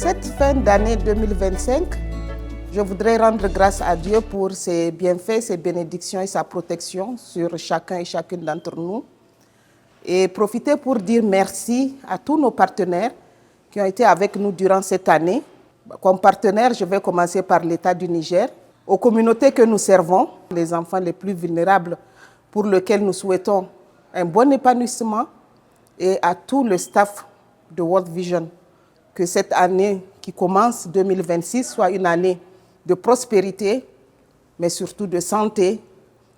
cette fin d'année 2025, je voudrais rendre grâce à Dieu pour ses bienfaits, ses bénédictions et sa protection sur chacun et chacune d'entre nous. Et profiter pour dire merci à tous nos partenaires qui ont été avec nous durant cette année. Comme partenaire, je vais commencer par l'État du Niger, aux communautés que nous servons, les enfants les plus vulnérables pour lesquels nous souhaitons un bon épanouissement, et à tout le staff de World Vision. Que cette année qui commence, 2026, soit une année de prospérité, mais surtout de santé,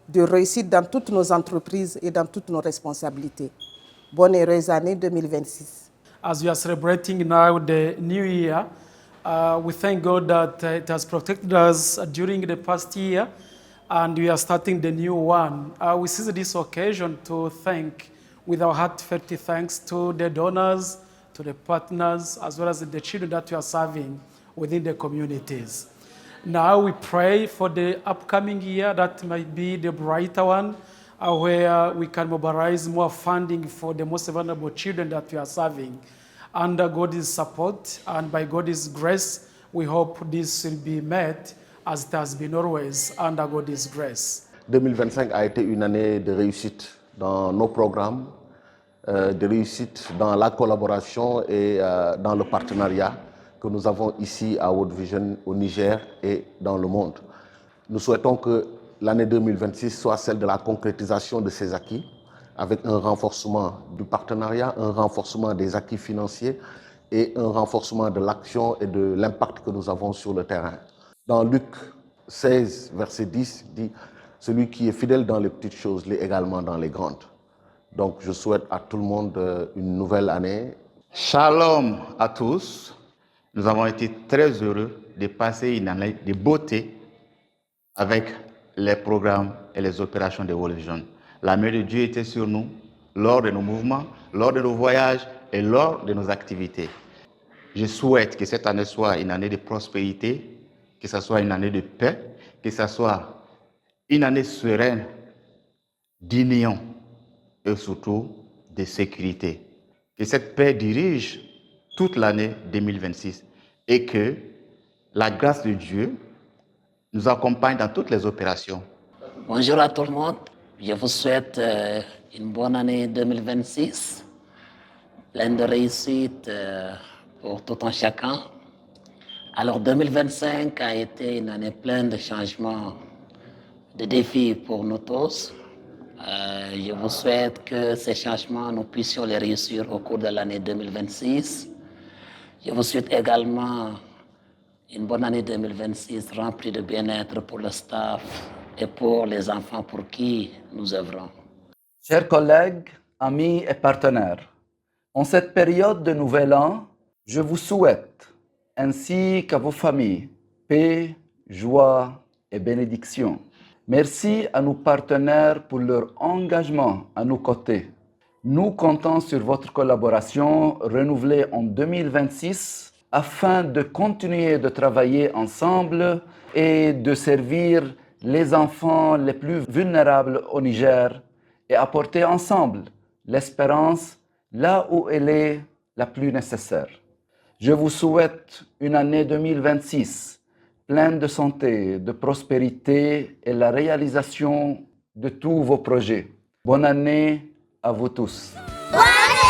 de réussite dans toutes nos entreprises et dans toutes nos responsabilités. Bonne et heureuse année 2026. As we are celebrating now the new year, we thank God that it has protected us during the past year, and we are starting the new one. We seize this occasion to thank with our heartfelt thanks to the donors, to the partners, as well as the children that we are serving within the communities. Now we pray for the upcoming year that might be the brighter one, where we can mobilize more funding for the most vulnerable children that we are serving. Under God's support and by God's grace, we hope this will be met as it has been always under God's grace. 2025 a été une année de réussite dans nos programmes, de réussite dans la collaboration et dans le partenariat que nous avons ici à World Vision au Niger et dans le monde. Nous souhaitons que l'année 2026 soit celle de la concrétisation de ces acquis, avec un renforcement du partenariat, un renforcement des acquis financiers et un renforcement de l'action et de l'impact que nous avons sur le terrain. Dans Luc 16, verset 10, dit « Celui qui est fidèle dans les petites choses l'est également dans les grandes ». Donc je souhaite à tout le monde une nouvelle année. Shalom à tous. Nous avons été très heureux de passer une année de beauté avec les programmes et les opérations de World Vision. La main de Dieu était sur nous lors de nos mouvements, lors de nos voyages et lors de nos activités. Je souhaite que cette année soit une année de prospérité, que ce soit une année de paix, que ce soit une année sereine, d'union et surtout de sécurité. Que cette paix dirige toute l'année 2026 et que la grâce de Dieu nous accompagne dans toutes les opérations. Bonjour à tout le monde. Je vous souhaite une bonne année 2026, pleine de réussite pour tout un chacun. Alors 2025 a été une année pleine de changements, de défis pour nous tous. Je vous souhaite que ces changements, nous puissions les réussir au cours de l'année 2026. Je vous souhaite également une bonne année 2026 remplie de bien-être pour le staff et pour les enfants pour qui nous œuvrons. Chers collègues, amis et partenaires, en cette période de Nouvel An, je vous souhaite, ainsi qu'à vos familles, paix, joie et bénédiction. Merci à nos partenaires pour leur engagement à nos côtés. Nous comptons sur votre collaboration renouvelée en 2026 afin de continuer de travailler ensemble et de servir les enfants les plus vulnérables au Niger et apporter ensemble l'espérance là où elle est la plus nécessaire. Je vous souhaite une année 2026 pleine de santé, de prospérité et la réalisation de tous vos projets. Bonne année à vous tous. Bonne année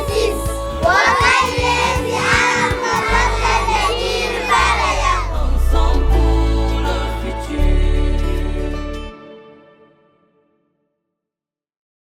2026. Bonne